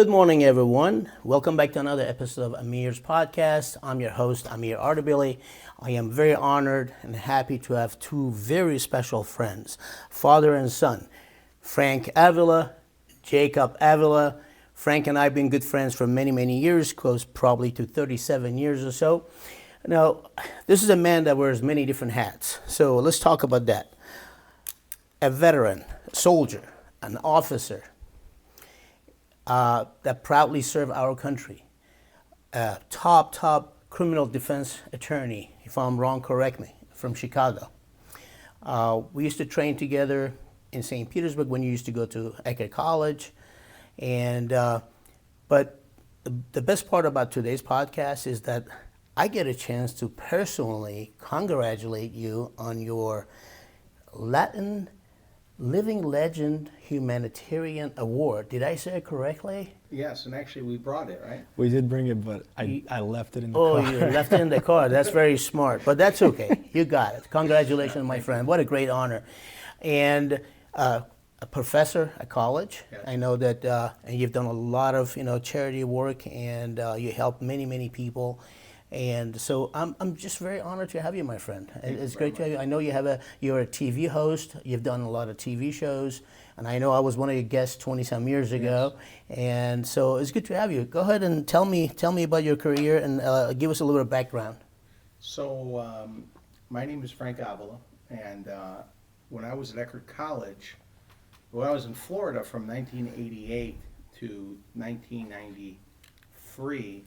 Good morning, everyone. Welcome back to another episode of Amir's podcast. I'm your host, Amir Ardabili. I am very honored and happy to have two very special friends, father and son, Frank Avila, Jacob Avila. Frank and I have been good friends for many, many years, close probably to 37 years or so. Now, this is a man that wears many different hats, so let's talk about that. A veteran, a soldier, an officer, that proudly serve our country. Top criminal defense attorney, if I'm wrong, correct me, from Chicago. We used to train together in St. Petersburg when you used to go to Eckerd College. But the best part about today's podcast is that I get a chance to personally congratulate you on your Latin Living Legend Humanitarian Award. Did I say it correctly? Yes, and actually we brought it, right? We did bring it, but I left it in the Oh, car. you left it in the car. That's very smart, but that's okay. You got it. Congratulations, my friend. What a great honor. And a professor at college. Yes. I know that and you've done a lot of charity work, and you help many people. And so I'm just very honored to have you, my friend. It's great to have you. I know you're a TV host. You've done a lot of TV shows, and I know I was one of your guests 20-some years ago. Yes. And so it's good to have you. Go ahead and tell me about your career and give us a little bit of background. So my name is Frank Avila, and when I was at Eckerd College, when I was in Florida from 1988 to 1993,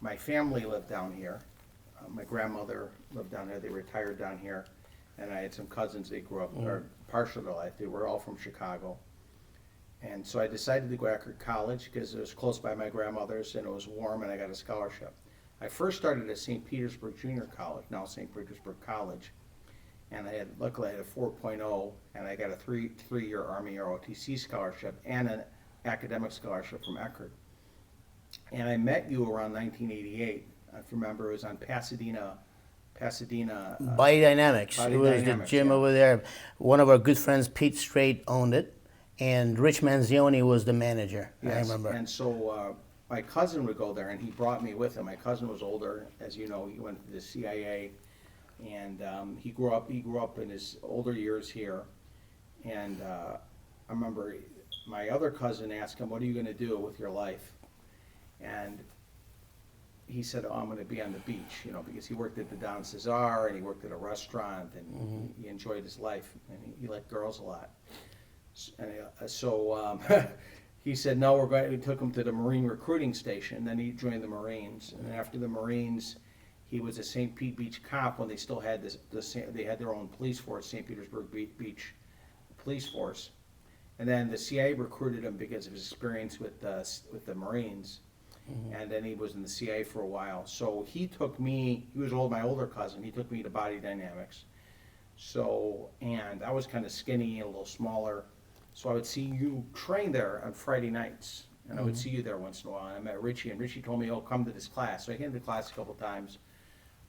my family lived down here. My grandmother lived down there. They retired down here. And I had some cousins. They grew up, or partial to life. They were all from Chicago. And so I decided to go to Eckerd College because it was close by my grandmother's and it was warm and I got a scholarship. I first started at St. Petersburg Junior College, now St. Petersburg College. And luckily I had a 4.0 and I got a three-year Army ROTC scholarship and an academic scholarship from Eckerd. And I met you around 1988. If you remember, it was on Pasadena. Body Dynamics. Body It was Dynamics, the gym yeah. over there. One of our good friends, Pete Strait, owned it, and Rich Manzioni was the manager. I Yes, remember. and so my cousin would go there, and he brought me with him. My cousin was older, as you know. He went to the CIA, and he grew up in his older years here. And I remember my other cousin asked him, "What are you going to do with your life?" And he said, "Oh, I'm going to be on the beach," because he worked at the Don Cesar and he worked at a restaurant and he enjoyed his life and he liked girls a lot. And so he said, "No, we took him to the Marine recruiting station." Then he joined the Marines, and after the Marines, he was a St. Pete Beach cop when they still had they had their own police force, St. Petersburg Beach Police Force. And then the CIA recruited him because of his experience with the Marines. And then he was in the CIA for a while. So he was my older cousin, he took me to Body Dynamics. And I was kind of skinny and a little smaller. So I would see you train there on Friday nights. And I would see you there once in a while. And I met Richie, and Richie told me, "Oh, come to this class." So I came to class a couple times.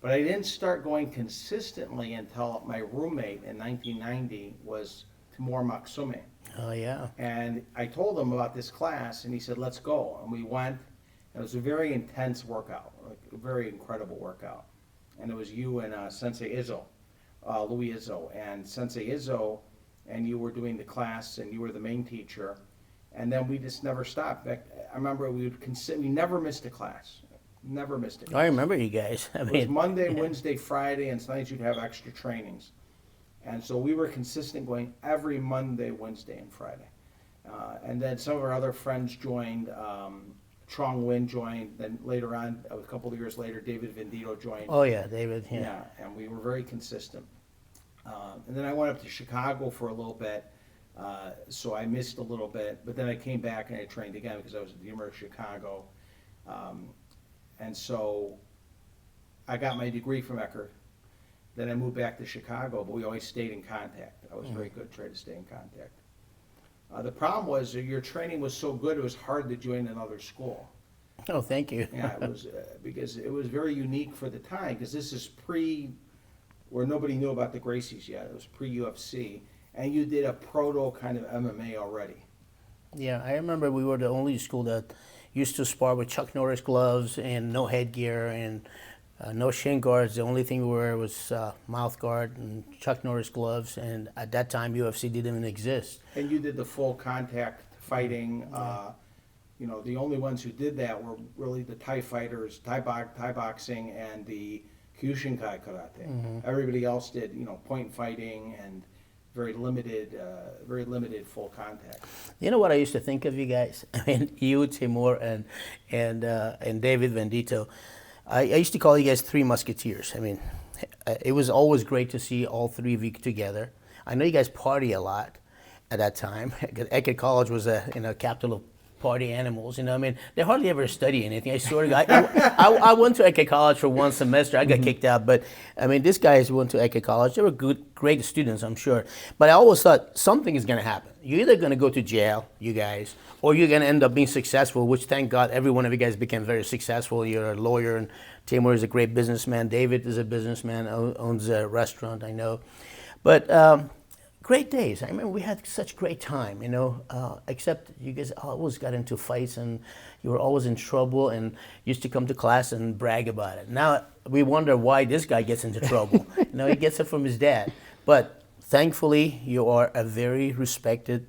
But I didn't start going consistently until my roommate in 1990 was Timur Maksume. Oh, yeah. And I told him about this class, and he said, "Let's go." And we went. It was a very intense workout, like a very incredible workout. And it was you and Sensei Izzo, Louis Izzo, and Sensei Izzo, and you were doing the class, and you were the main teacher. And then we just never stopped. I remember we never missed a class. Never missed a class. I remember you guys. It was Monday, Wednesday, Friday, and sometimes you'd have extra trainings. And so we were consistent going every Monday, Wednesday, and Friday. And then some of our other friends joined. Trong Win joined, then later on, a couple of years later, David Vendito joined. Oh, yeah, David. Yeah. Yeah, and we were very consistent. And then I went up to Chicago for a little bit, so I missed a little bit, but then I came back and I trained again because I was at the University of Chicago. And so I got my degree from Eckerd. Then I moved back to Chicago, but we always stayed in contact. I was very good, tried to stay in contact. The problem was your training was so good, it was hard to join another school. Oh, thank you. Yeah, it was because it was very unique for the time, because this is where nobody knew about the Gracies yet. It was pre-UFC, and you did a proto kind of MMA already. Yeah, I remember we were the only school that used to spar with Chuck Norris gloves and no headgear and no shin guards. The only thing we wore was mouth guard and Chuck Norris gloves. And at that time, UFC didn't even exist. And you did the full contact fighting. The only ones who did that were really the Thai fighters, Thai boxing, and the Kyushinkai karate. Everybody else did, point fighting and very limited full contact. You know what I used to think of you guys? I mean, you, Timur, and David Vendito. I used to call you guys Three Musketeers. I mean, it was always great to see all three of you together. I know you guys party a lot at that time. Eckerd College was a capital of party animals. I mean, they hardly ever study anything. I swear to God, I went to Eckerd College for one semester. I got kicked out, but I mean, these guys went to Eckerd College. They were great students, I'm sure. But I always thought something is going to happen. You're either going to go to jail, you guys, or you're going to end up being successful. Which, thank God, every one of you guys became very successful. You're a lawyer, and Timur is a great businessman. David is a businessman, owns a restaurant, I know. But great days. I remember we had such great time, except you guys always got into fights and you were always in trouble and used to come to class and brag about it. Now we wonder why this guy gets into trouble. He gets it from his dad. But thankfully, you are a very respected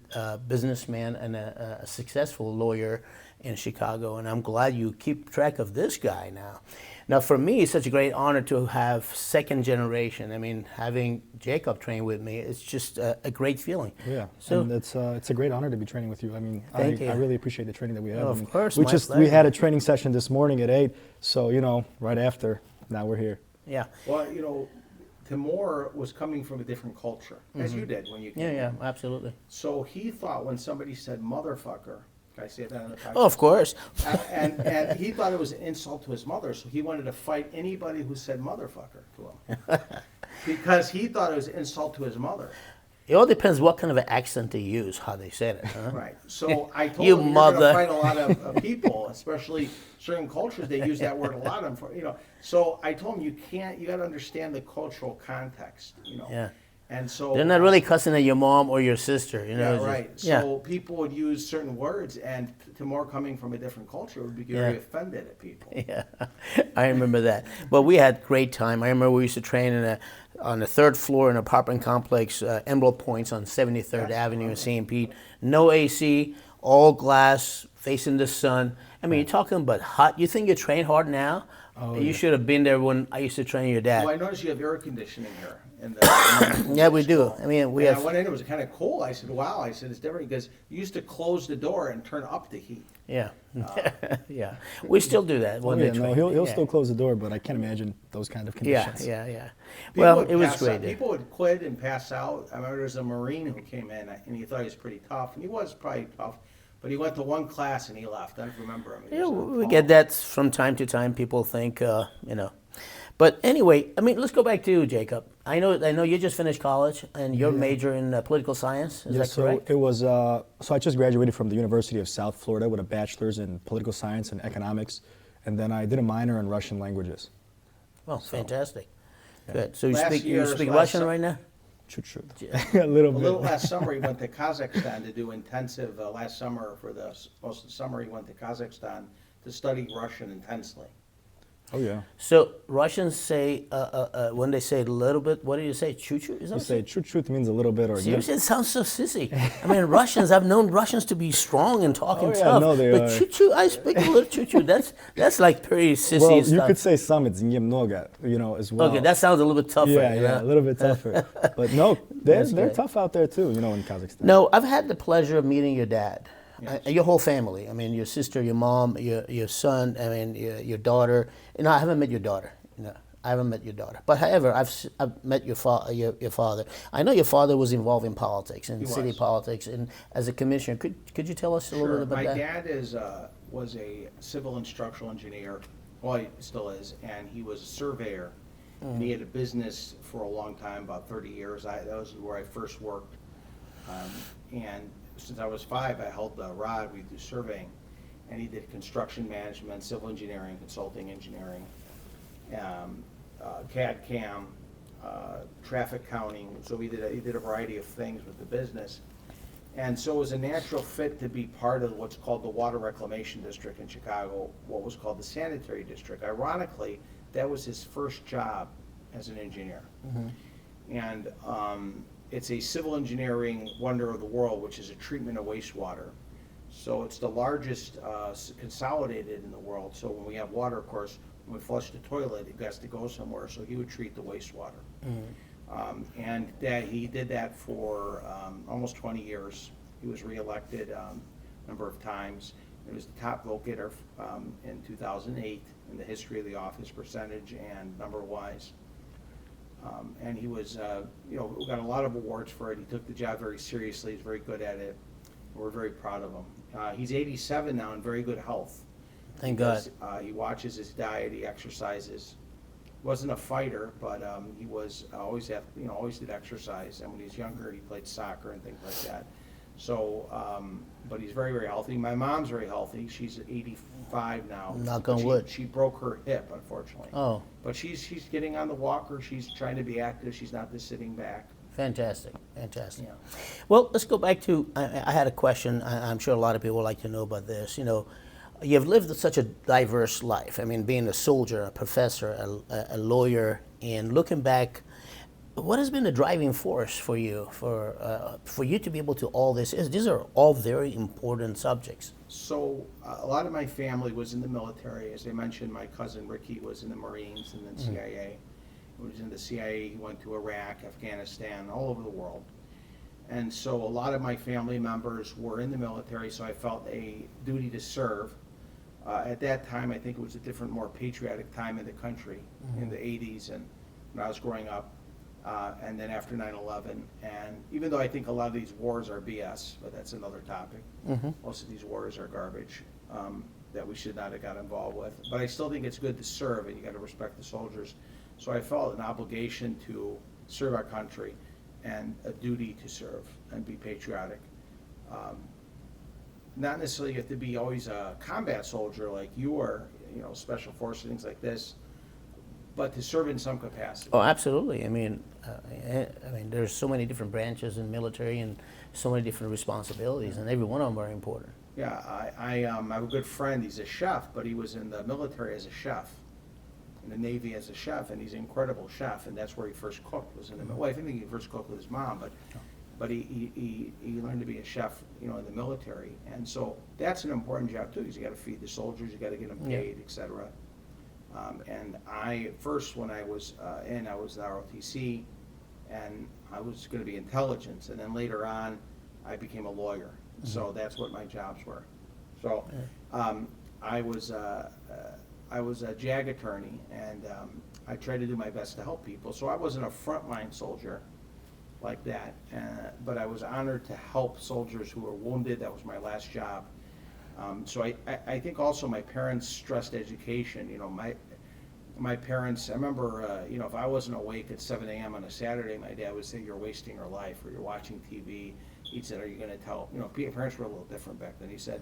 businessman and a successful lawyer in Chicago, and I'm glad you keep track of this guy now. Now, for me, it's such a great honor to have second generation. I mean, having Jacob train with me, it's just a great feeling. Yeah, so and it's a great honor to be training with you. I mean, I really appreciate the training that we have. Of course, we had a training session this morning at 8, so right after, now we're here. Yeah. Well, Timur was coming from a different culture, as you did when you came. Yeah, absolutely. So he thought when somebody said motherfucker, can I say that on the podcast? Oh, of course. And he thought it was an insult to his mother, so he wanted to fight anybody who said motherfucker to him. Because he thought it was an insult to his mother. It all depends what kind of an accent they use, how they said it. Huh? Right. So I told You him mother. you're going to fight a lot of people, especially certain cultures. They use that word a lot. So I told him you got to understand the cultural context. Yeah. And so They're not really cussing at your mom or your sister. Yeah, it's right. just- yeah. So people would use certain words, and Timur coming from a different culture would be very offended at people. Yeah, I remember that. But we had great time. I remember we used to train on the third floor in an apartment complex, Emerald Points on 73rd Avenue in St. Pete. No AC, all glass, facing the sun. I mean, you're talking about hot. You think you train hard now? You should have been there when I used to train your dad. Well, I noticed you have air conditioning here. In Yeah, we do. I mean, I went in, it was kind of cool. I said, wow. I said, it's different because you used to close the door and turn up the heat. Yeah, yeah. We still do that. When they train. He'll still close the door, but I can't imagine those kind of conditions. Yeah. People Well, would it was pass great. out. People would quit and pass out. I remember there was a Marine who came in, and he thought he was pretty tough, and he was probably tough. But he went to one class and he left. I remember him. Yeah, we get that from time to time. People think, But anyway, I mean, let's go back to you, Jacob. I know you just finished college and you're major in political science. Is that correct? So it was. So I just graduated from the University of South Florida with a bachelor's in political science and economics, and then I did a minor in Russian languages. Oh, fantastic. Good. So you Last speak Russian right now? Chut-chut. A little bit. Last summer he went to Kazakhstan to do intensive. Last summer for most of the summer he went to Kazakhstan to study Russian intensely. Oh yeah. So Russians say when they say a little bit, what do you say? Choo-choo? Is that You what say chut-chut means a little bit, or Seriously, it sounds so sissy. I mean, Russians, I've known Russians to be strong and talking Oh, yeah, tough. no, they but are. choo-choo, I speak a little choo-choo. That's like pretty sissy well, stuff. you could say some. It's немного, as well. Okay, that sounds a little bit tougher. Yeah, a little bit tougher. But no, they're great. tough out there too. In Kazakhstan. No, I've had the pleasure of meeting your dad. Yes. Your whole family. I mean, your sister, your mom, your son. I mean, your daughter. I haven't met your daughter. I haven't met your daughter. But however, I've met your father. I know your father was involved in politics, in city politics, and as a commissioner. Could you tell us a little bit about that? My dad was a civil and structural engineer. Well, he still is, and he was a surveyor. And he had a business for a long time, about 30 years. That was where I first worked. And since I was 5, I held the rod. We do surveying, and he did construction management, civil engineering, consulting engineering, CAD CAM, traffic counting. So he did a variety of things with the business. And so it was a natural fit to be part of what's called the Water Reclamation District in Chicago, what was called the Sanitary District. Ironically, that was his first job as an engineer. And it's a civil engineering wonder of the world, which is a treatment of wastewater. So it's the largest consolidated in the world. So when we have water, of course, when we flush the toilet, it has to go somewhere. So he would treat the wastewater. And that he did that for almost 20 years. He was reelected a number of times. He was the top vote-getter in 2008 in the history of the office, percentage and number-wise. And he was, got a lot of awards for it. He took the job very seriously. He's very good at it. We're very proud of him. He's 87 now in very good health. Thank God. He watches his diet. He exercises. Wasn't a fighter, but he was always did exercise. And when he was younger, he played soccer and things like that. So, but he's very, very healthy. My mom's very healthy. She's 85 now. Knock on wood. She broke her hip, unfortunately. Oh, But she's getting on the walker. She's trying to be active. She's not just sitting back. fantastic, fantastic. Yeah. Well, let's go back to, I had a question. I'm sure a lot of people would like to know about this. You've lived such a diverse life. I mean, being a soldier, a professor, a lawyer, and looking back, what has been the driving force for you, for you to be able to all this? These are all very important subjects. So a lot of my family was in the military. As I mentioned, my cousin Ricky was in the Marines and then CIA. He was in the CIA. He went to Iraq, Afghanistan, all over the world. And so a lot of my family members were in the military, so I felt a duty to serve. At that time, I think it was a different, more patriotic time in the country, in the 80s and when I was growing up, and then after 9/11. And even though I think a lot of these wars are BS, but that's another topic, most of these wars are garbage that we should not have got involved with. But I still think it's good to serve, and you got to respect the soldiers. So I felt an obligation to serve our country and a duty to serve and be patriotic. Not necessarily you have to be always a combat soldier like you are, special forces, things like this, but to serve in some capacity. Oh, absolutely. I mean, there's so many different branches in military and so many different responsibilities, and every one of them are important. Yeah, I have a good friend. He's a chef, but he was in the military as a chef, in the Navy as a chef, and he's an incredible chef, and that's where he first cooked. Was in the well, I think he first cooked with his mom, but he learned to be a chef, in the military, and so that's an important job too. Because you got to feed the soldiers, you got to get them paid, etc. And when I was I was the ROTC, and I was going to be intelligence, and then later on, I became a lawyer. So that's what my jobs were. So I was a JAG attorney, and I tried to do my best to help people. So I wasn't a frontline soldier like that, but I was honored to help soldiers who were wounded. That was my last job. So I think also my parents stressed education. My parents, I remember, if I wasn't awake at 7 a.m. on a Saturday, my dad would say, "You're wasting your life," or "You're watching TV." He said, "Are you going to tell?" Parents were a little different back then. He said,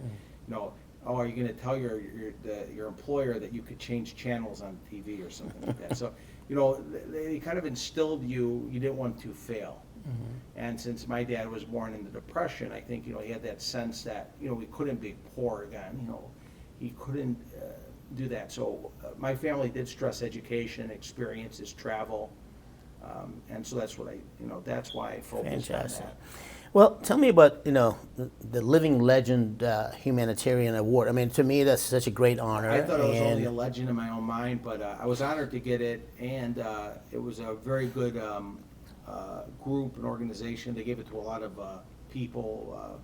"Oh, are you going to tell your employer that you could change channels on TV or something like that?" So, they kind of instilled you didn't want to fail. And since my dad was born in the Depression, I think, he had that sense that, we couldn't be poor again, he couldn't do that. So my family did stress education, experiences, travel, and so that's what that's why I focused on that. Well, tell me about, the Living Legend Humanitarian Award. I mean, to me, that's such a great honor. I thought I was only a legend in my own mind, but I was honored to get it, and it was a very good group and organization. They gave it to a lot of people,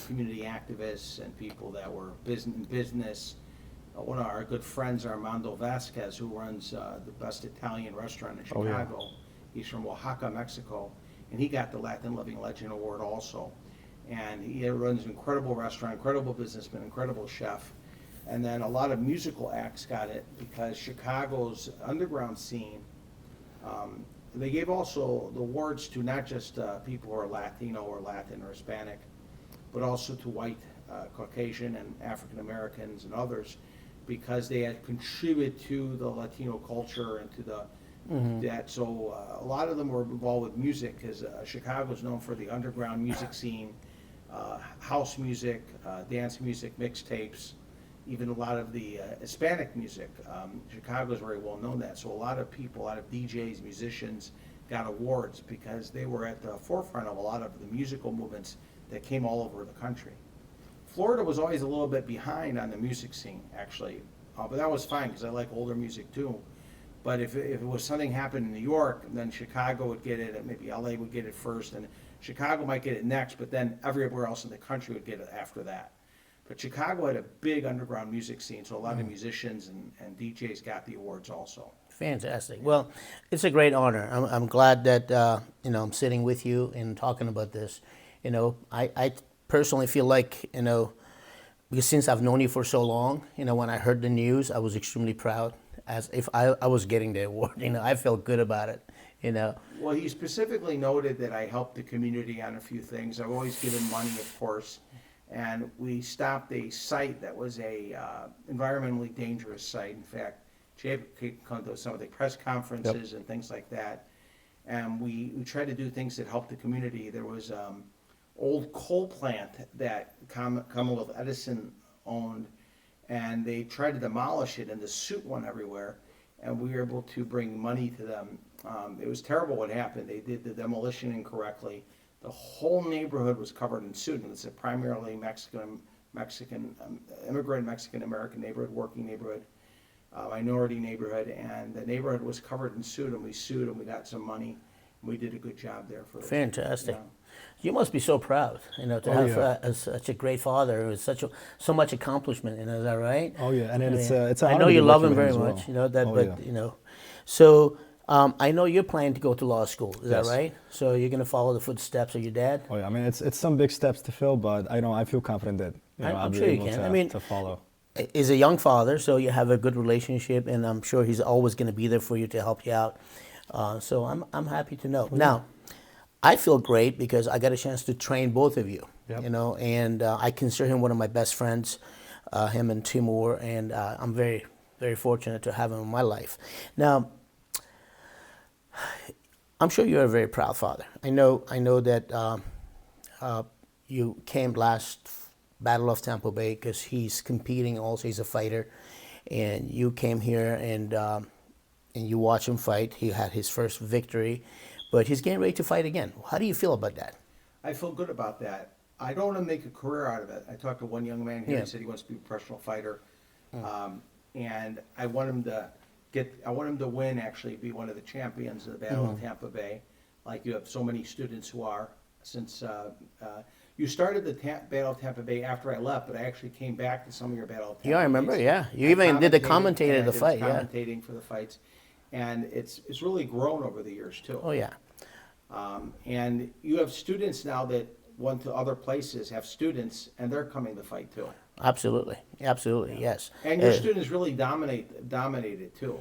community activists, and people that were business. One of our good friends, Armando Vasquez, who runs the best Italian restaurant in Chicago. Oh, yeah. He's from Oaxaca, Mexico, and he got the Latin Living Legend Award also. And he runs an incredible restaurant, incredible businessman, incredible chef. And then a lot of musical acts got it because Chicago's underground scene, they gave also the awards to not just people who are Latino or Latin or Hispanic, but also to white, Caucasian, and African Americans and others, because they had contributed to the Latino culture and to the that. So a lot of them were involved with music, because Chicago is known for the underground music scene, house music, dance music, mixtapes, even a lot of the Hispanic music. Chicago is very well known that. So a lot of people, a lot of DJs, musicians got awards because they were at the forefront of a lot of the musical movements that came all over the country. Florida was always a little bit behind on the music scene, actually, but that was fine because I like older music too. But if it was something happened in New York, then Chicago would get it, and maybe LA would get it first, and Chicago might get it next, but then everywhere else in the country would get it after that. But Chicago had a big underground music scene, so a lot of musicians and DJs got the awards also. Fantastic. Well, it's a great honor. I'm glad that I'm sitting with you and talking about this. I personally feel like because since I've known you for so long, when I heard the news, I was extremely proud, as if I was getting the award. I felt good about it. Well, he specifically noted that I helped the community on a few things. I've always given money, of course, and we stopped a site that was a environmentally dangerous site. In fact, Jay could come to some of the press conferences and things like that, and we tried to do things that helped the community. There was old coal plant that Commonwealth Edison owned, and they tried to demolish it, and the soot went everywhere, and we were able to bring money to them. It was terrible what happened. They did the demolition incorrectly. The whole neighborhood was covered in soot, and it's a primarily immigrant Mexican-American neighborhood, working neighborhood, minority neighborhood, and the neighborhood was covered in soot, and we sued, and we got some money, and we did a good job there. Fantastic. You must be so proud, to have such a great father with so much accomplishment. Is that right? Oh yeah, and it's an I honor know to you be love working him with very as much. well. So I know you're planning to go to law school. Is that Yes. right? So you're going to follow the footsteps of your dad. Oh yeah, I mean it's some big steps to fill, but I feel confident that I'm I'll be sure you able can. to follow. Is a young father, so you have a good relationship, and I'm sure he's always going to be there for you to help you out. So I'm happy to know. Now, I feel great because I got a chance to train both of you. Yep. And I consider him one of my best friends, him and Timur, and I'm very, very fortunate to have him in my life. Now, I'm sure you're a very proud father. I know that you came last Battle of Tampa Bay because he's competing also. He's a fighter, and you came here and you watch him fight. He had his first victory, but he's getting ready to fight again. How do you feel about that? I feel good about that. I don't want to make a career out of it. I talked to one young man here. Yeah. He said he wants to be a professional fighter, and I want him to win. Actually, be one of the champions of the Battle of Tampa Bay, like you have so many students who are. Since you started the Battle of Tampa Bay after I left, but I actually came back to some of your Battle of Tampa. Yeah, I remember. Bays. Yeah, you I even did the commentated, commentator of the fight. Yeah. commentating for the fights, and it's really grown over the years too. Oh yeah. And you have students now that went to other places, have students, and they're coming to fight too. Absolutely. Absolutely. Yes. And your students really dominated too.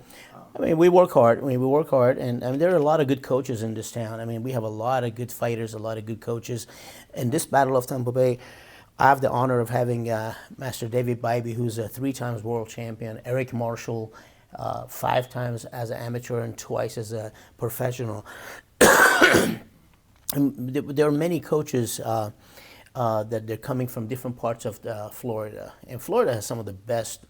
I mean, we work hard. And there are a lot of good coaches in this town. I mean, we have a lot of good fighters, a lot of good coaches. In this Battle of Tampa Bay, I have the honor of having Master David Bybee, who's a 3 times world champion, Eric Marshall, 5 times as an amateur and twice as a professional. And there are many coaches that they're coming from different parts of Florida. And Florida has some of the best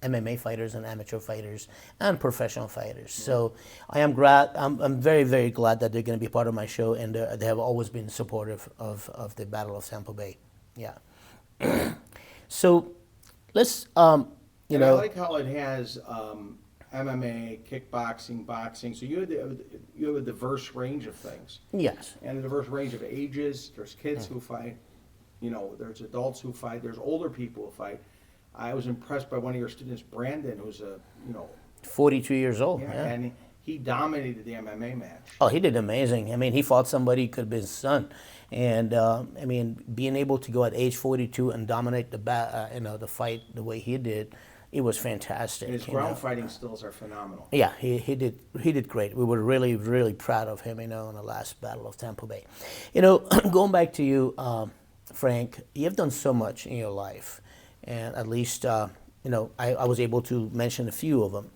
MMA fighters and amateur fighters and professional fighters. So I am glad. I'm very, very glad that they're going to be part of my show, and they have always been supportive of the Battle of Tampa Bay. Yeah. So let's I like how it has MMA, kickboxing, boxing. So you have a diverse range of things. Yes. And a diverse range of ages. There's kids who fight. There's adults who fight. There's older people who fight. I was impressed by one of your students, Brandon, who's 42 years old. yeah, Yeah. and he dominated the MMA match. Oh, he did amazing. I mean, he fought somebody who could have been his son, and I mean, being able to go at age 42 and dominate the fight the way he did, it was fantastic. And his ground fighting skills are phenomenal. Yeah, he did great. We were really, really proud of him, in the last Battle of Tampa Bay. Going back to you, Frank, you've done so much in your life, and at least I was able to mention a few of them.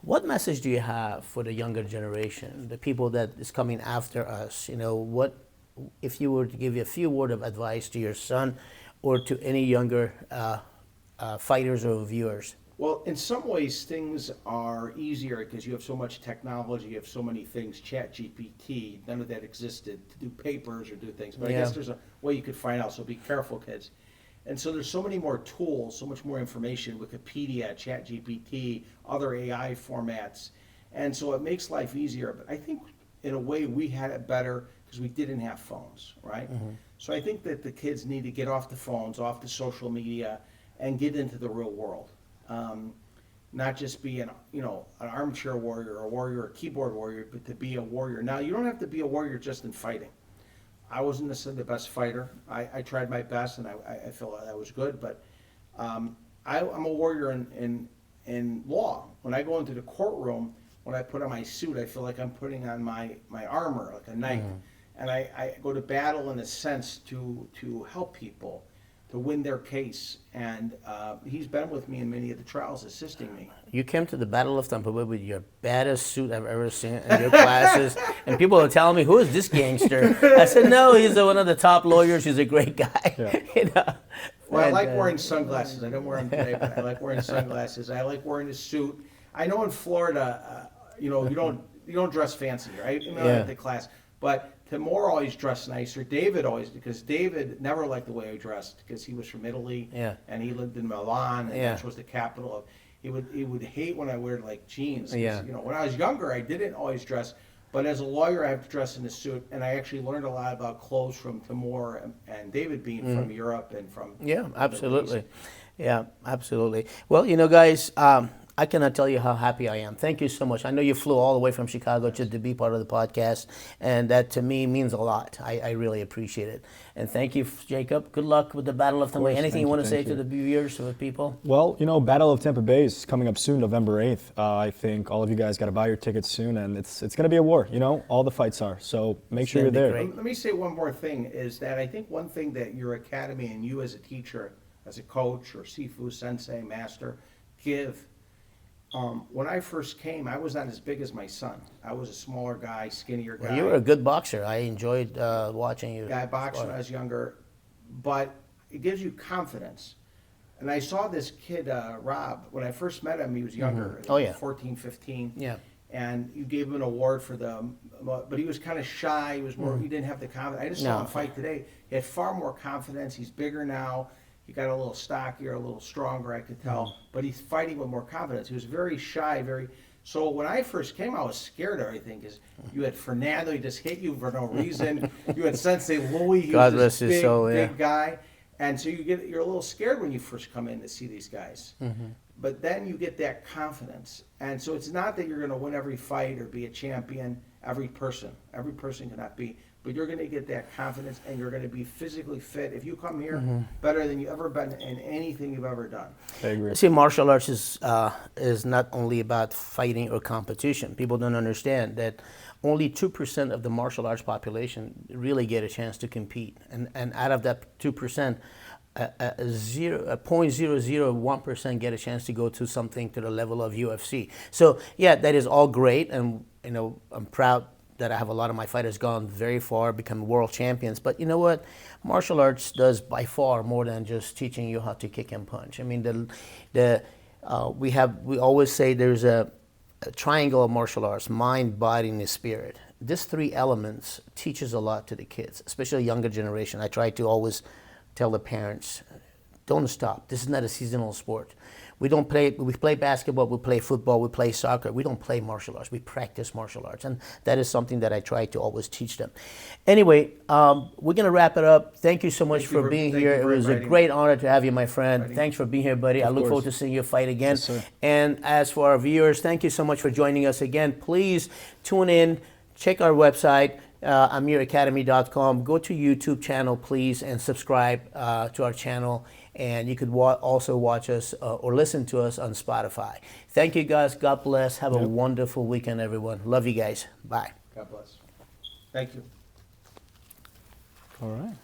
What message do you have for the younger generation, the people that is coming after us? if you were to give a few word of advice to your son or to any younger fighters or viewers? Well, in some ways, things are easier because you have so much technology, you have so many things. Chat GPT, none of that existed to do papers or do things. But I Yeah. guess there's a way you could find out. So be careful, kids. And so there's so many more tools, so much more information. Wikipedia, Chat GPT, other AI formats, and so it makes life easier. But I think in a way we had it better because we didn't have phones, right? So I think that the kids need to get off the phones, off the social media, and get into the real world. Not just be an armchair warrior, a keyboard warrior, but to be a warrior. Now you don't have to be a warrior just in fighting. I wasn't necessarily the best fighter. I tried my best, and I feel I was good. But I'm a warrior in law. When I go into the courtroom, when I put on my suit, I feel like I'm putting on my armor, like a knight. And I go to battle in a sense to help people, to win their case. And he's been with me in many of the trials, assisting me. You came to the Battle of Tampa Bay with your baddest suit I've ever seen in your classes, and people are telling me, "Who is this gangster?" I said, "No, he's one of the top lawyers. He's a great guy." Yeah. You know? Well, I And, like wearing sunglasses. I don't wear them today, but I like wearing sunglasses. I like wearing a suit. I know in Florida, you don't dress fancy, right? You know, Yeah. at the class, but Timur always dressed nicer. David always, because David never liked the way I dressed because he was from Italy, Yeah. and he lived in Milan, and Yeah. which was the capital of. He would hate when I wear like jeans. 'Cause, Yeah. when I was younger, I didn't always dress. But as a lawyer, I have to dress in a suit, and I actually learned a lot about clothes from Timur and David being from Europe and from Yeah, the Middle absolutely. East. Yeah, absolutely. Well, guys, I cannot tell you how happy I am. Thank you so much. I know you flew all the way from Chicago just to be part of the podcast, and that to me means a lot. I really appreciate it. And thank you, Jacob. Good luck with the Battle of Tampa Bay. course. Anything Thank you you, want to say thank to you. the viewers or the people? Well, Battle of Tampa Bay is coming up soon, November 8th. I think all of you guys got to buy your tickets soon, and it's going to be a war. All the fights are. So make sure you're gonna be there. great. Let me say one more thing, is that I think one thing that your academy and you as a teacher, as a coach or Sifu, sensei, master, give. When I first came, I was not as big as my son. I was a smaller guy, skinnier guy. Well, you were a good boxer. I enjoyed watching you. Yeah, I boxed when I was younger, but it gives you confidence. And I saw this kid, Rob, when I first met him, he was younger, Oh, yeah. 14, 15. Yeah. And you gave him an award for but he was kind of shy. He was more, he didn't have the confidence. I just saw No. him fight today. He had far more confidence. He's bigger now. He got a little stockier, a little stronger, I could tell. But he's fighting with more confidence. He was very shy, so when I first came, I was scared of everything because you had Fernando, he just hit you for no reason. You had Sensei Louis, he God was bless this his big, soul, yeah. big guy. And so you're a little scared when you first come in to see these guys. But then you get that confidence. And so it's not that you're going to win every fight or be a champion, every person cannot be, but you're going to get that confidence and you're going to be physically fit. If you come here, better than you've ever been in anything you've ever done. I agree. See, martial arts is not only about fighting or competition. People don't understand that only 2% of the martial arts population really get a chance to compete. And out of that 2%, 0.001% get a chance to go to something to the level of UFC. So yeah, that is all great, and I'm proud that I have a lot of my fighters gone very far, become world champions. But you know what? Martial arts does by far more than just teaching you how to kick and punch. I mean, we always say there's a triangle of martial arts: mind, body, and the spirit. These three elements teaches a lot to the kids, especially younger generation. I try to always tell the parents, don't stop. This is not a seasonal sport. We play basketball, we play football, we play soccer. We don't play martial arts. We practice martial arts. And that is something that I try to always teach them. Anyway, we're going to wrap it up. Thank you so much for being here. It was a great honor to have you, my friend. Thanks for being here, buddy. I look forward to seeing you fight again. Yes, sir. And as for our viewers, thank you so much for joining us again. Please tune in, check our website, amiracademy.com. Go to YouTube channel, please, and subscribe to our channel. And you could also watch us or listen to us on Spotify. Thank you, guys. God bless. Have a wonderful weekend, everyone. Love you guys. Bye. God bless. Thank you. All right.